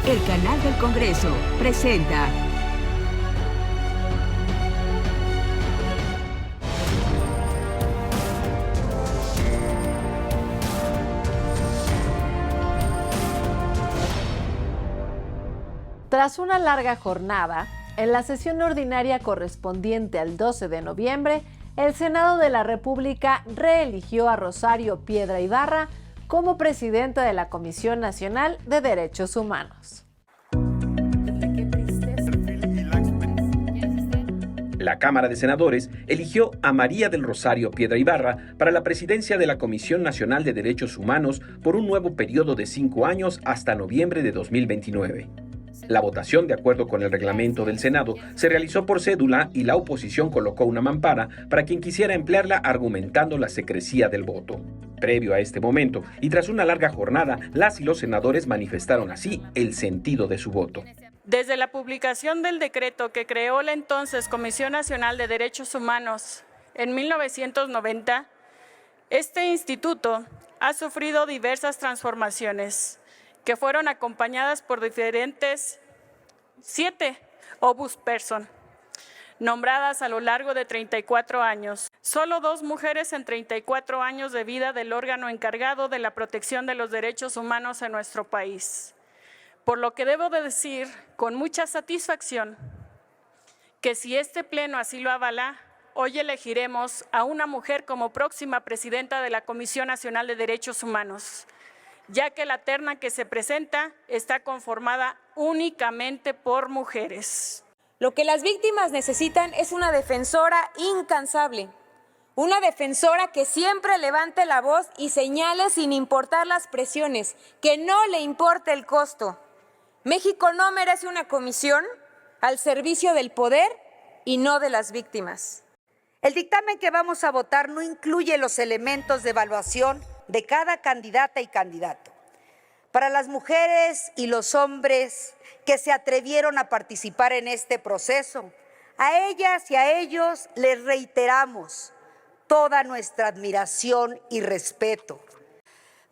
El canal del Congreso presenta Tras una larga jornada, en la sesión ordinaria correspondiente al 12 de noviembre, el Senado de la República reeligió a Rosario Piedra Ibarra como presidenta de la Comisión Nacional de Derechos Humanos. La Cámara de Senadores eligió a María del Rosario Piedra Ibarra para la presidencia de la Comisión Nacional de Derechos Humanos por un nuevo periodo de 5 años hasta noviembre de 2029. La votación, de acuerdo con el reglamento del Senado, se realizó por cédula y la oposición colocó una mampara para quien quisiera emplearla argumentando la secrecía del voto. Previo a este momento, y tras una larga jornada, las y los senadores manifestaron así el sentido de su voto. Desde la publicación del decreto que creó la entonces Comisión Nacional de Derechos Humanos en 1990, este instituto ha sufrido diversas transformaciones que fueron acompañadas por diferentes 7 ombudsperson, nombradas a lo largo de 34 años. Solo 2 mujeres en 34 años de vida del órgano encargado de la protección de los derechos humanos en nuestro país. Por lo que debo de decir con mucha satisfacción que si este pleno así lo avala, hoy elegiremos a una mujer como próxima presidenta de la Comisión Nacional de Derechos Humanos, ya que la terna que se presenta está conformada únicamente por mujeres. Lo que las víctimas necesitan es una defensora incansable, una defensora que siempre levante la voz y señale sin importar las presiones, que no le importe el costo. México no merece una comisión al servicio del poder y no de las víctimas. El dictamen que vamos a votar no incluye los elementos de evaluación de cada candidata y candidato. Para las mujeres y los hombres que se atrevieron a participar en este proceso, a ellas y a ellos les reiteramos toda nuestra admiración y respeto.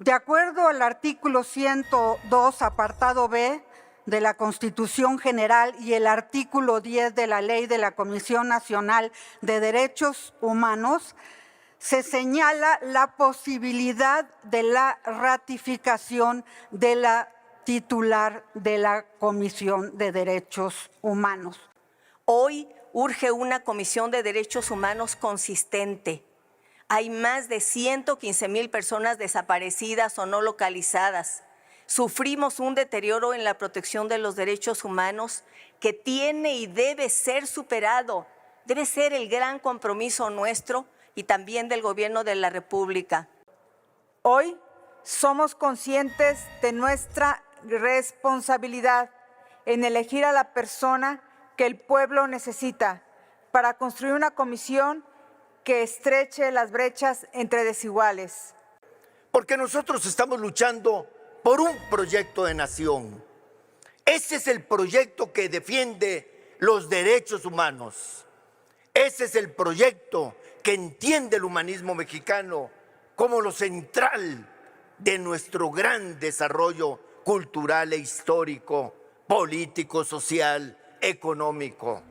De acuerdo al artículo 102, apartado B, de la Constitución General y el artículo 10 de la Ley de la Comisión Nacional de Derechos Humanos, se señala la posibilidad de la ratificación de la titular de la Comisión de Derechos Humanos. Hoy urge una Comisión de Derechos Humanos consistente. Hay más de 115,000 personas desaparecidas o no localizadas. Sufrimos un deterioro en la protección de los derechos humanos que tiene y debe ser superado. Debe ser el gran compromiso nuestro y también del Gobierno de la República. Hoy somos conscientes de nuestra responsabilidad en elegir a la persona que el pueblo necesita para construir una comisión que estreche las brechas entre desiguales. Porque nosotros estamos luchando por un proyecto de nación. Ese es el proyecto que defiende los derechos humanos. Ese es el proyecto que entiende el humanismo mexicano como lo central de nuestro gran desarrollo cultural e histórico, político, social, económico.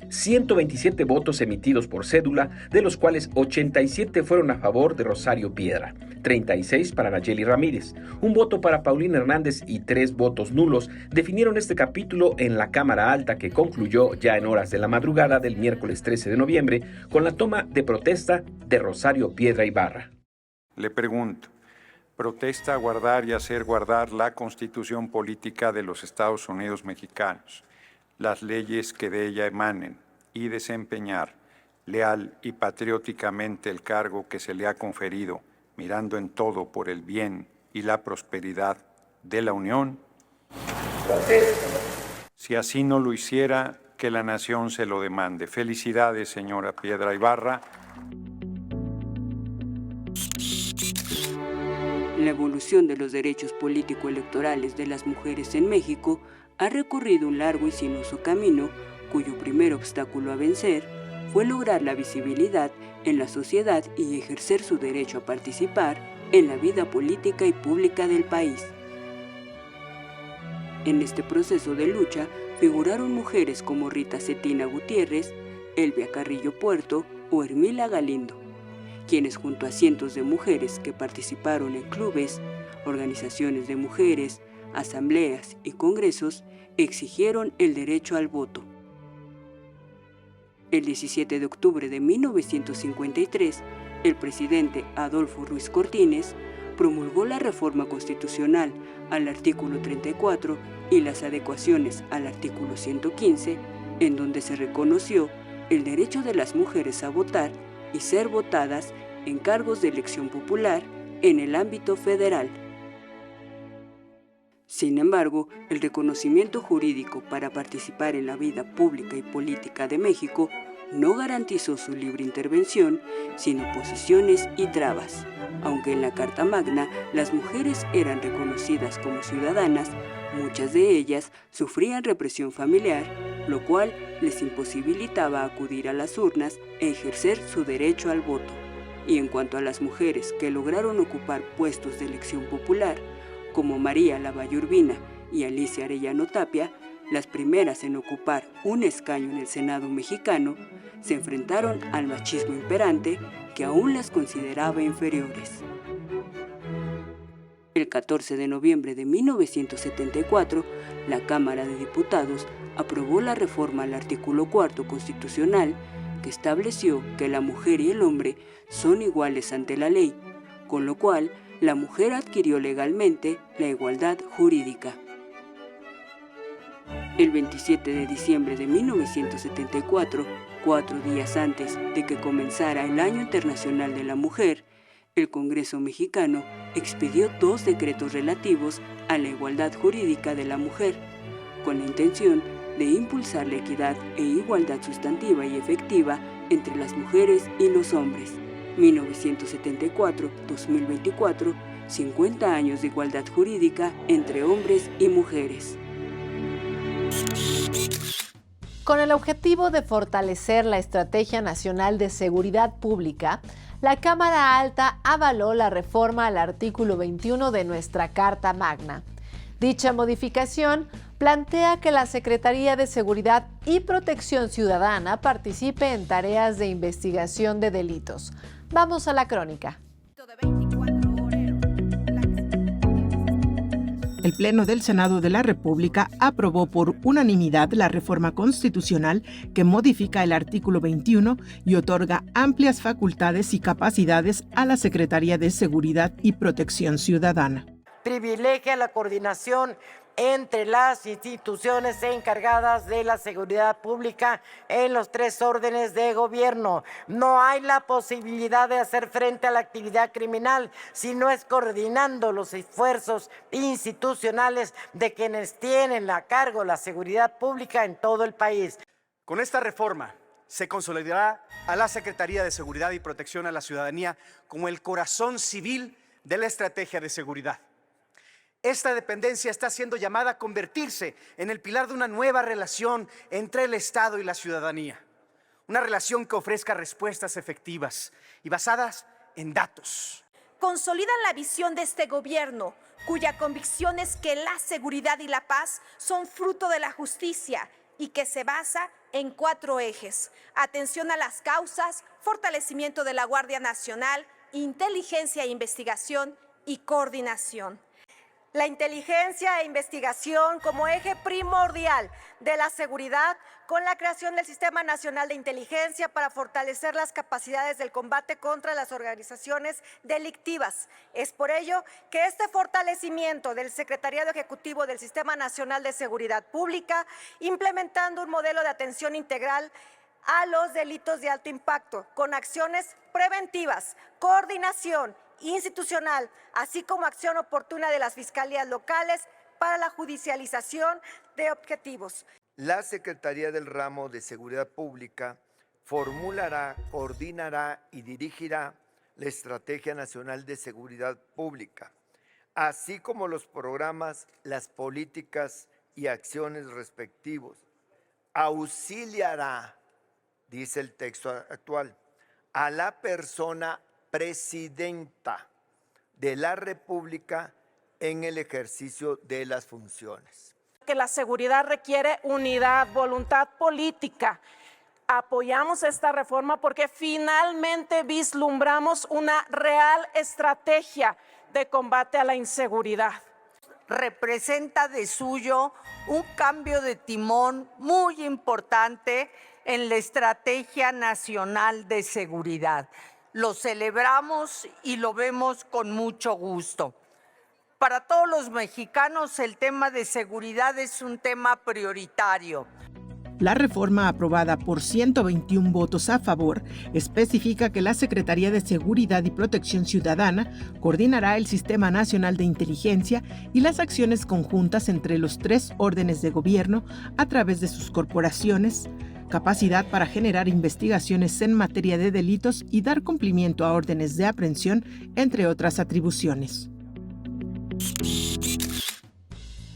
127 votos emitidos por cédula, de los cuales 87 fueron a favor de Rosario Piedra, 36 para Nayeli Ramírez, un voto para Paulina Hernández y 3 votos nulos definieron este capítulo en la Cámara Alta, que concluyó ya en horas de la madrugada del miércoles 13 de noviembre con la toma de protesta de Rosario Piedra Ibarra. Le pregunto, ¿protesta guardar y hacer guardar la Constitución Política de los Estados Unidos Mexicanos, las leyes que de ella emanen, y desempeñar leal y patrióticamente el cargo que se le ha conferido, mirando en todo por el bien y la prosperidad de la Unión? Si así no lo hiciera, que la nación se lo demande. Felicidades, señora Piedra Ibarra. La evolución de los derechos político-electorales de las mujeres en México ha recorrido un largo y sinuoso camino, cuyo primer obstáculo a vencer fue lograr la visibilidad en la sociedad y ejercer su derecho a participar en la vida política y pública del país. En este proceso de lucha figuraron mujeres como Rita Cetina Gutiérrez, Elvia Carrillo Puerto o Hermila Galindo, quienes junto a cientos de mujeres que participaron en clubes, organizaciones de mujeres, asambleas y congresos, exigieron el derecho al voto. El 17 de octubre de 1953, el presidente Adolfo Ruiz Cortines promulgó la reforma constitucional al artículo 34 y las adecuaciones al artículo 115, en donde se reconoció el derecho de las mujeres a votar y ser votadas en cargos de elección popular en el ámbito federal. Sin embargo, el reconocimiento jurídico para participar en la vida pública y política de México no garantizó su libre intervención sin oposiciones y trabas. Aunque en la Carta Magna las mujeres eran reconocidas como ciudadanas, muchas de ellas sufrían represión familiar, lo cual les imposibilitaba acudir a las urnas e ejercer su derecho al voto. Y en cuanto a las mujeres que lograron ocupar puestos de elección popular, como María Lavalle Urbina y Alicia Arellano Tapia, las primeras en ocupar un escaño en el Senado mexicano, se enfrentaron al machismo imperante que aún las consideraba inferiores. El 14 de noviembre de 1974, la Cámara de Diputados aprobó la reforma al artículo 4 constitucional que estableció que la mujer y el hombre son iguales ante la ley, con lo cual la mujer adquirió legalmente la igualdad jurídica. El 27 de diciembre de 1974, 4 días antes de que comenzara el Año Internacional de la Mujer, el Congreso mexicano expidió 2 decretos relativos a la igualdad jurídica de la mujer, con la intención de impulsar la equidad e igualdad sustantiva y efectiva entre las mujeres y los hombres. 1974-2024, 50 años de igualdad jurídica entre hombres y mujeres. Con el objetivo de fortalecer la Estrategia Nacional de Seguridad Pública, la Cámara Alta avaló la reforma al artículo 21 de nuestra Carta Magna. Dicha modificación plantea que la Secretaría de Seguridad y Protección Ciudadana participe en tareas de investigación de delitos. Vamos a la crónica. El Pleno del Senado de la República aprobó por unanimidad la reforma constitucional que modifica el artículo 21 y otorga amplias facultades y capacidades a la Secretaría de Seguridad y Protección Ciudadana. Privilegia la coordinación entre las instituciones encargadas de la seguridad pública en los 3 órdenes de gobierno. No hay la posibilidad de hacer frente a la actividad criminal si no es coordinando los esfuerzos institucionales de quienes tienen a cargo la seguridad pública en todo el país. Con esta reforma se consolidará a la Secretaría de Seguridad y Protección a la Ciudadanía como el corazón civil de la estrategia de seguridad. Esta dependencia está siendo llamada a convertirse en el pilar de una nueva relación entre el Estado y la ciudadanía. Una relación que ofrezca respuestas efectivas y basadas en datos. Consolidan la visión de este gobierno, cuya convicción es que la seguridad y la paz son fruto de la justicia y que se basa en 4 ejes: atención a las causas, fortalecimiento de la Guardia Nacional, inteligencia e investigación y coordinación. La inteligencia e investigación como eje primordial de la seguridad, con la creación del Sistema Nacional de Inteligencia para fortalecer las capacidades del combate contra las organizaciones delictivas. Es por ello que este fortalecimiento del Secretariado Ejecutivo del Sistema Nacional de Seguridad Pública, implementando un modelo de atención integral a los delitos de alto impacto, con acciones preventivas, coordinación institucional, así como acción oportuna de las fiscalías locales para la judicialización de objetivos. La Secretaría del Ramo de Seguridad Pública formulará, coordinará y dirigirá la Estrategia Nacional de Seguridad Pública, así como los programas, las políticas y acciones respectivos. Auxiliará, dice el texto actual, a la persona presidenta de la República en el ejercicio de las funciones. Que la seguridad requiere unidad, voluntad política. Apoyamos esta reforma porque finalmente vislumbramos una real estrategia de combate a la inseguridad. Representa de suyo un cambio de timón muy importante en la Estrategia Nacional de Seguridad. Lo celebramos y lo vemos con mucho gusto. Para todos los mexicanos, el tema de seguridad es un tema prioritario. La reforma aprobada por 121 votos a favor especifica que la Secretaría de Seguridad y Protección Ciudadana coordinará el Sistema Nacional de Inteligencia y las acciones conjuntas entre los 3 órdenes de gobierno a través de sus corporaciones, capacidad para generar investigaciones en materia de delitos y dar cumplimiento a órdenes de aprehensión, entre otras atribuciones.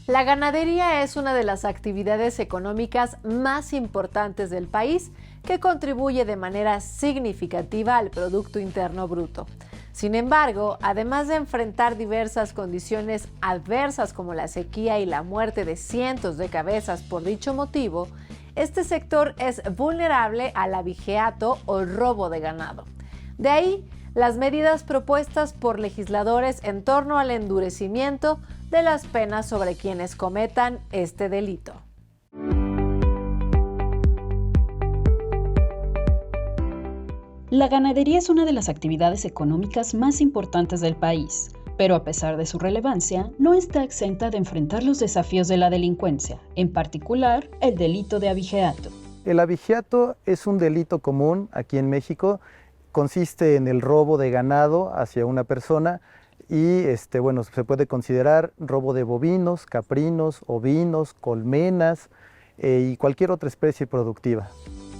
La ganadería es una de las actividades económicas más importantes del país que contribuye de manera significativa al Producto Interno Bruto. Sin embargo, además de enfrentar diversas condiciones adversas como la sequía y la muerte de cientos de cabezas por dicho motivo, este sector es vulnerable al abigeato o robo de ganado. De ahí, las medidas propuestas por legisladores en torno al endurecimiento de las penas sobre quienes cometan este delito. La ganadería es una de las actividades económicas más importantes del país, pero a pesar de su relevancia, no está exenta de enfrentar los desafíos de la delincuencia, en particular el delito de abigeato. El abigeato es un delito común aquí en México. Consiste en el robo de ganado hacia una persona y se puede considerar robo de bovinos, caprinos, ovinos, colmenas y cualquier otra especie productiva.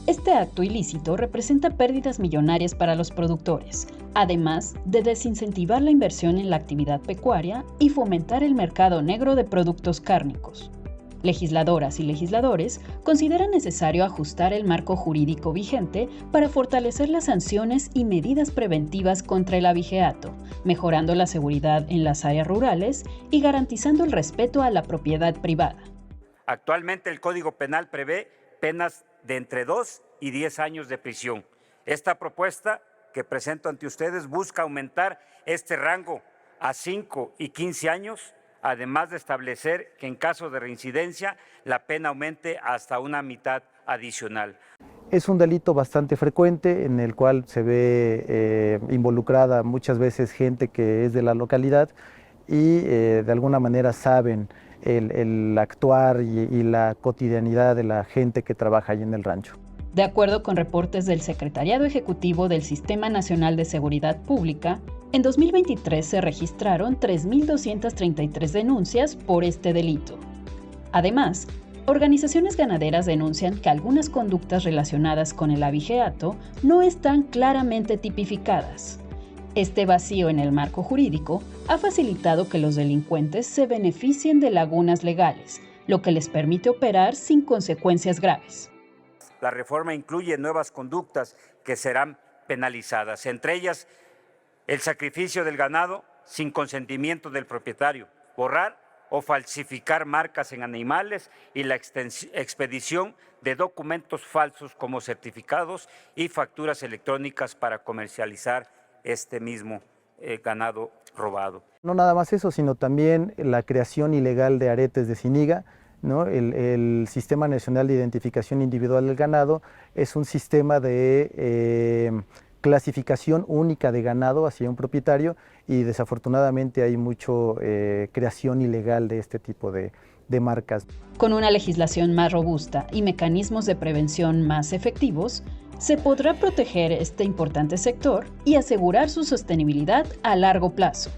Este acto ilícito representa pérdidas millonarias para los productores, además de desincentivar la inversión en la actividad pecuaria y fomentar el mercado negro de productos cárnicos. Legisladoras y legisladores consideran necesario ajustar el marco jurídico vigente para fortalecer las sanciones y medidas preventivas contra el abigeato, mejorando la seguridad en las áreas rurales y garantizando el respeto a la propiedad privada. Actualmente el Código Penal prevé penas de entre 2 y 10 años de prisión. Esta propuesta que presento ante ustedes busca aumentar este rango a 5 y 15 años, además de establecer que en caso de reincidencia la pena aumente hasta una mitad adicional. Es un delito bastante frecuente en el cual se ve involucrada muchas veces gente que es de la localidad y de alguna manera saben el actuar y la cotidianidad de la gente que trabaja ahí en el rancho. De acuerdo con reportes del Secretariado Ejecutivo del Sistema Nacional de Seguridad Pública, en 2023 se registraron 3.233 denuncias por este delito. Además, organizaciones ganaderas denuncian que algunas conductas relacionadas con el abigeato no están claramente tipificadas. Este vacío en el marco jurídico ha facilitado que los delincuentes se beneficien de lagunas legales, lo que les permite operar sin consecuencias graves. La reforma incluye nuevas conductas que serán penalizadas, entre ellas el sacrificio del ganado sin consentimiento del propietario, borrar o falsificar marcas en animales y la expedición de documentos falsos como certificados y facturas electrónicas para comercializar este mismo ganado robado. No nada más eso, sino también la creación ilegal de aretes de ciniga, ¿no? El Sistema Nacional de Identificación Individual del Ganado es un sistema de clasificación única de ganado hacia un propietario y desafortunadamente hay mucho creación ilegal de este tipo de marcas. Con una legislación más robusta y mecanismos de prevención más efectivos, se podrá proteger este importante sector y asegurar su sostenibilidad a largo plazo.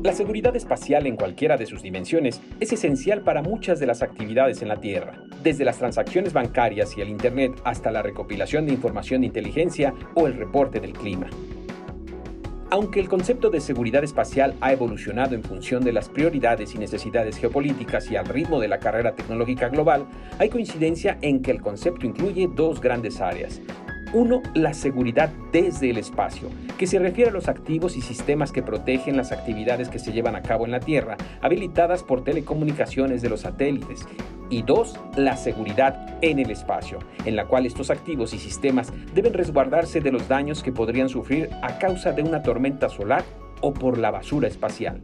La seguridad espacial en cualquiera de sus dimensiones es esencial para muchas de las actividades en la Tierra, desde las transacciones bancarias y el Internet hasta la recopilación de información de inteligencia o el reporte del clima. Aunque el concepto de seguridad espacial ha evolucionado en función de las prioridades y necesidades geopolíticas y al ritmo de la carrera tecnológica global, hay coincidencia en que el concepto incluye dos grandes áreas. Uno, la seguridad desde el espacio, que se refiere a los activos y sistemas que protegen las actividades que se llevan a cabo en la Tierra, habilitadas por telecomunicaciones de los satélites. Y dos, la seguridad en el espacio, en la cual estos activos y sistemas deben resguardarse de los daños que podrían sufrir a causa de una tormenta solar o por la basura espacial.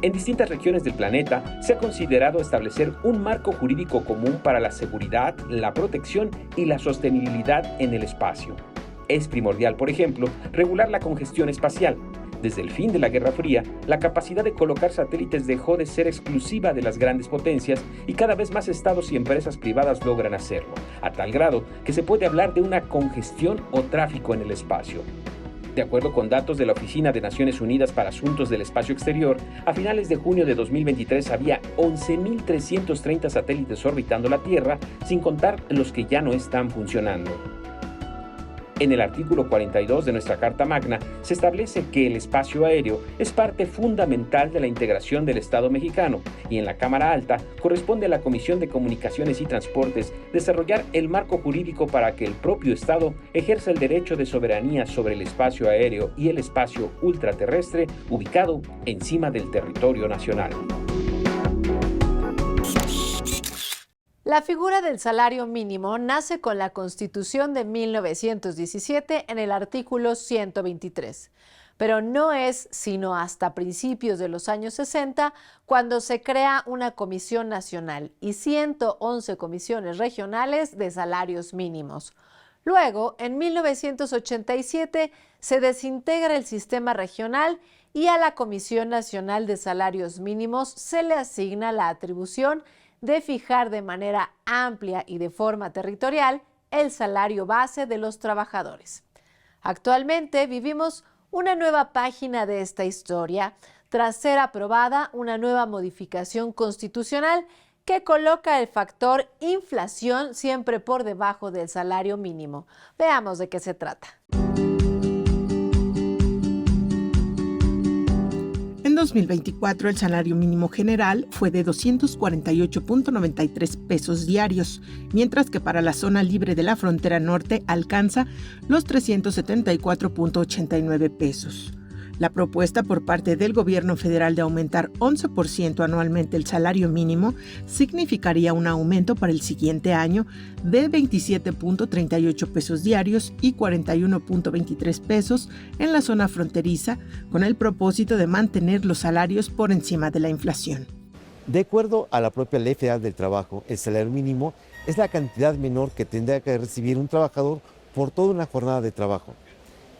En distintas regiones del planeta se ha considerado establecer un marco jurídico común para la seguridad, la protección y la sostenibilidad en el espacio. Es primordial, por ejemplo, regular la congestión espacial. Desde el fin de la Guerra Fría, la capacidad de colocar satélites dejó de ser exclusiva de las grandes potencias y cada vez más estados y empresas privadas logran hacerlo, a tal grado que se puede hablar de una congestión o tráfico en el espacio. De acuerdo con datos de la Oficina de Naciones Unidas para Asuntos del Espacio Exterior, a finales de junio de 2023 había 11.330 satélites orbitando la Tierra, sin contar los que ya no están funcionando. En el artículo 42 de nuestra Carta Magna se establece que el espacio aéreo es parte fundamental de la integración del Estado mexicano y en la Cámara Alta corresponde a la Comisión de Comunicaciones y Transportes desarrollar el marco jurídico para que el propio Estado ejerza el derecho de soberanía sobre el espacio aéreo y el espacio ultraterrestre ubicado encima del territorio nacional. La figura del salario mínimo nace con la Constitución de 1917 en el artículo 123, pero no es sino hasta principios de los años 60 cuando se crea una comisión nacional y 111 comisiones regionales de salarios mínimos. Luego, en 1987, se desintegra el sistema regional y a la Comisión Nacional de Salarios Mínimos se le asigna la atribución de fijar de manera amplia y de forma territorial el salario base de los trabajadores. Actualmente vivimos una nueva página de esta historia tras ser aprobada una nueva modificación constitucional que coloca el factor inflación siempre por debajo del salario mínimo. Veamos de qué se trata. En 2024, el salario mínimo general fue de 248.93 pesos diarios, mientras que para la zona libre de la frontera norte alcanza los 374.89 pesos. La propuesta por parte del gobierno federal de aumentar 11% anualmente el salario mínimo significaría un aumento para el siguiente año de 27.38 pesos diarios y 41.23 pesos en la zona fronteriza, con el propósito de mantener los salarios por encima de la inflación. De acuerdo a la propia Ley Federal del Trabajo, el salario mínimo es la cantidad menor que tendrá que recibir un trabajador por toda una jornada de trabajo.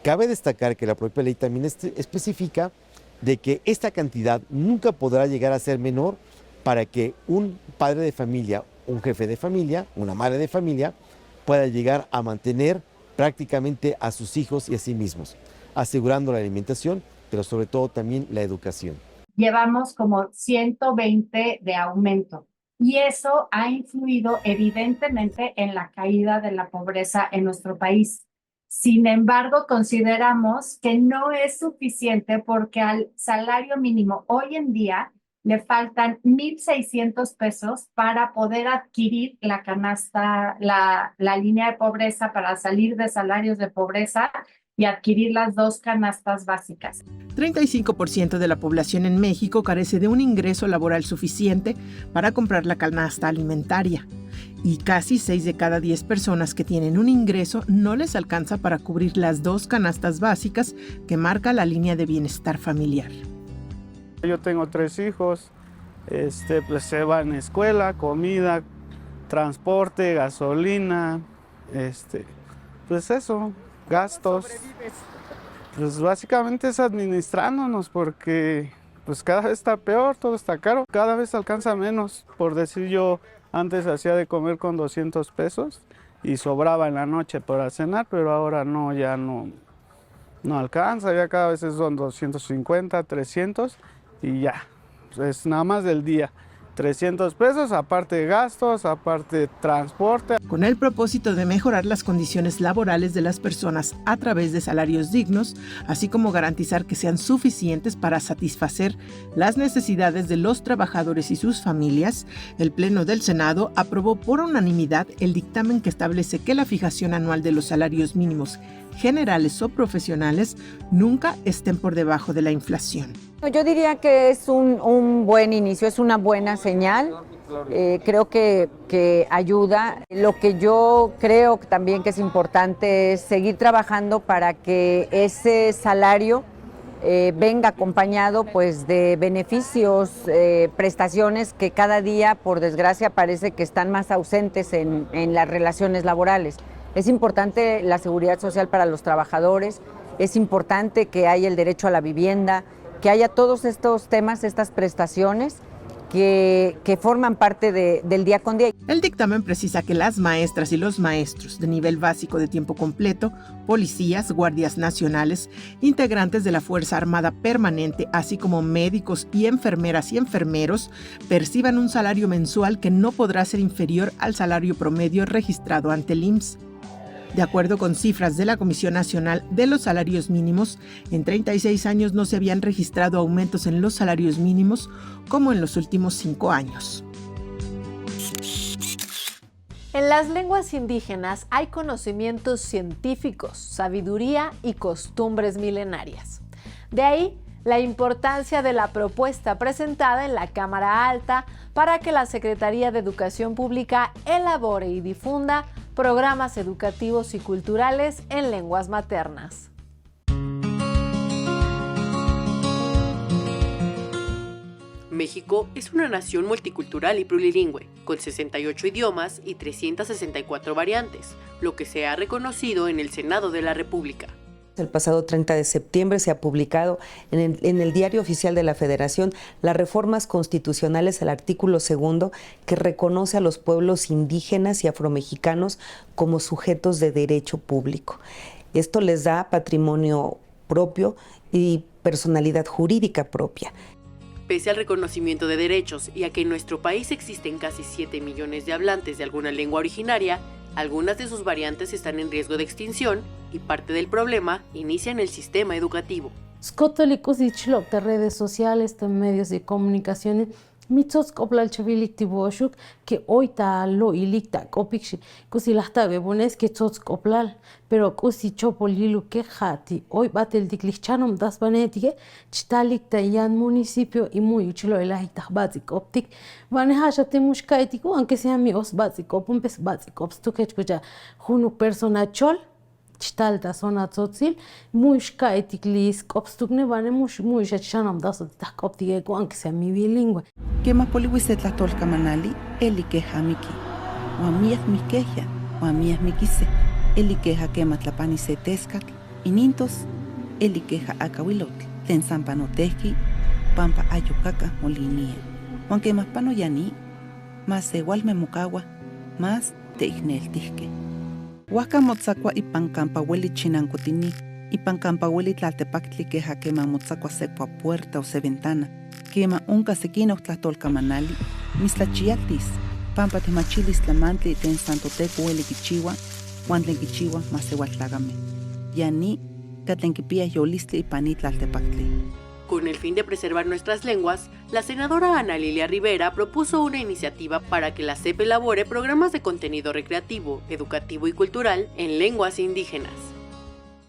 Cabe destacar que la propia ley también especifica de que esta cantidad nunca podrá llegar a ser menor para que un padre de familia, un jefe de familia, una madre de familia pueda llegar a mantener prácticamente a sus hijos y a sí mismos, asegurando la alimentación, pero sobre todo también la educación. Llevamos como 120 de aumento y eso ha influido evidentemente en la caída de la pobreza en nuestro país. Sin embargo, consideramos que no es suficiente porque al salario mínimo hoy en día le faltan 1,600 pesos para poder adquirir la canasta, la línea de pobreza, para salir de salarios de pobreza y adquirir las 2 canastas básicas. 35% de la población en México carece de un ingreso laboral suficiente para comprar la canasta alimentaria. Y casi 6 de cada 10 personas que tienen un ingreso no les alcanza para cubrir las 2 canastas básicas que marca la línea de bienestar familiar. Yo tengo 3 hijos, pues se van a escuela, comida, transporte, gasolina, pues eso, gastos. Pues básicamente es administrándonos porque pues cada vez está peor, todo está caro, cada vez alcanza menos. Por decir, yo antes hacía de comer con 200 pesos y sobraba en la noche para cenar, pero ahora no, ya no alcanza, ya cada vez son 250, 300 y ya, es nada más del día. 300 pesos, aparte gastos, aparte transporte. Con el propósito de mejorar las condiciones laborales de las personas a través de salarios dignos, así como garantizar que sean suficientes para satisfacer las necesidades de los trabajadores y sus familias, el Pleno del Senado aprobó por unanimidad el dictamen que establece que la fijación anual de los salarios mínimos generales o profesionales nunca estén por debajo de la inflación. Yo diría que es un buen inicio, es una buena señal. Creo que ayuda. Lo que yo creo también que es importante es seguir trabajando para que ese salario venga acompañado pues de beneficios, prestaciones que cada día, por desgracia, parece que están más ausentes en las relaciones laborales. Es importante la seguridad social para los trabajadores, es importante que haya el derecho a la vivienda, que haya todos estos temas, estas prestaciones que forman parte del día con día. El dictamen precisa que las maestras y los maestros de nivel básico de tiempo completo, policías, guardias nacionales, integrantes de la Fuerza Armada Permanente, así como médicos y enfermeras y enfermeros, perciban un salario mensual que no podrá ser inferior al salario promedio registrado ante el IMSS. De acuerdo con cifras de la Comisión Nacional de los Salarios Mínimos, en 36 años no se habían registrado aumentos en los salarios mínimos como en los últimos 5 años. En las lenguas indígenas hay conocimientos científicos, sabiduría y costumbres milenarias. De ahí la importancia de la propuesta presentada en la Cámara Alta para que la Secretaría de Educación Pública elabore y difunda programas educativos y culturales en lenguas maternas. México es una nación multicultural y plurilingüe, con 68 idiomas y 364 variantes, lo que se ha reconocido en el Senado de la República. El pasado 30 de septiembre se ha publicado en el Diario Oficial de la Federación las reformas constitucionales al artículo 2 que reconoce a los pueblos indígenas y afromexicanos como sujetos de derecho público. Esto les da patrimonio propio y personalidad jurídica propia. Pese al reconocimiento de derechos y a que en nuestro país existen casi 7 millones de hablantes de alguna lengua originaria, algunas de sus variantes están en riesgo de extinción y parte del problema inicia en el sistema educativo. De redes sociales, de medios de comunicación, mitos coplal chavilik tiboshuk que hoy ta lo ilikta kopikshi kusi lahta bebunes que tots coplal pero kusi chopolilu que hati hoy batel diklichanom das banetige chitalik ta yan municipio y muy uchlo elahita basic optic van hasha temushka etiko aunque sea mi os basic opum pes basic ops tu que escucha junu persona chol Chtalta zona tzotzil, muishka etiklis, kopstukne vane muisha chanam daso takoptige aunque sea mi bilingüe. Que más poliwiset la tolka manali, eli que hamiki, o amias miqueja, o amias miquise, eli queja que matlapani se tescat, inintos, eli queja akawilotl, tensampanoteski, pampa ayucaca molinie. Aunque más pano yani, más igual me mucagua, más te igneltisque. Huaca motzacua y pancampahueli chinancotini, y pancampahueli tlaltepactli queja quema motzacua sequa puerta o se ventana, quema unca sequina tlatolcamanali, mislachiatis, pampa temachilis tlamantli ten santoteco hueli quichihua, huantlen quichihua masewaltlagame. Yani, catlenquipia yolistli y panit tlaltepactli. Con el fin de preservar nuestras lenguas, la senadora Ana Lilia Rivera propuso una iniciativa para que la SEP elabore programas de contenido recreativo, educativo y cultural en lenguas indígenas.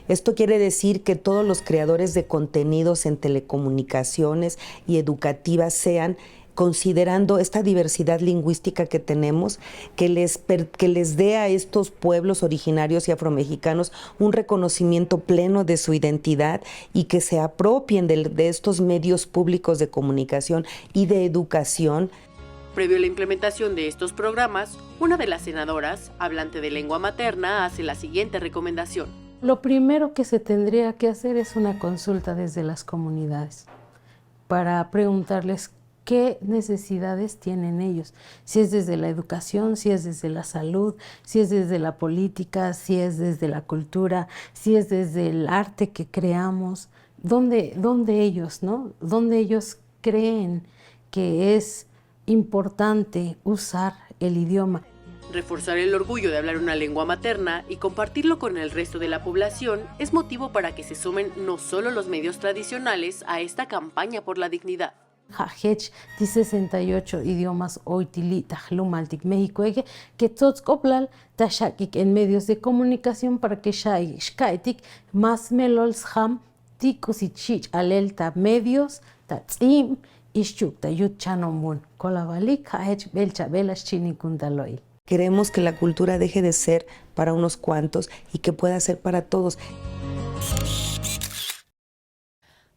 Esto quiere decir que todos los creadores de contenidos en telecomunicaciones y educativas sean considerando esta diversidad lingüística que tenemos, que les dé a estos pueblos originarios y afromexicanos un reconocimiento pleno de su identidad y que se apropien de estos medios públicos de comunicación y de educación. Previo a la implementación de estos programas, una de las senadoras, hablante de lengua materna, hace la siguiente recomendación. Lo primero que se tendría que hacer es una consulta desde las comunidades para preguntarles qué necesidades tienen ellos, si es desde la educación, si es desde la salud, si es desde la política, si es desde la cultura, si es desde el arte que creamos, ¿dónde ellos, ¿no? ¿Dónde ellos creen que es importante usar el idioma. Reforzar el orgullo de hablar una lengua materna y compartirlo con el resto de la población es motivo para que se sumen no solo los medios tradicionales a esta campaña por la dignidad. Hajech de 68 idiomas oitili tajlumaltik México que todos coplal tashakik en medios de comunicación para que shai shkaitik más melols ham tikusichich alelta medios tatzim ishchuk tayut chanomun kolavalik hajech belcha velas chinikundaloi. Queremos que la cultura deje de ser para unos cuantos y que pueda ser para todos.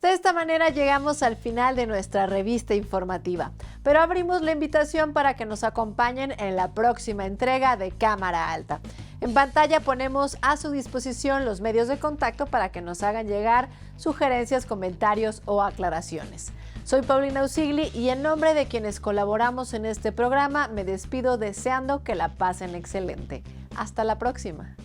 De esta manera llegamos al final de nuestra revista informativa, pero abrimos la invitación para que nos acompañen en la próxima entrega de Cámara Alta. En pantalla ponemos a su disposición los medios de contacto para que nos hagan llegar sugerencias, comentarios o aclaraciones. Soy Paulina Usigli y en nombre de quienes colaboramos en este programa me despido deseando que la pasen excelente. Hasta la próxima.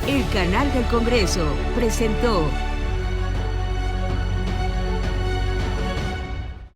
El Canal del Congreso presentó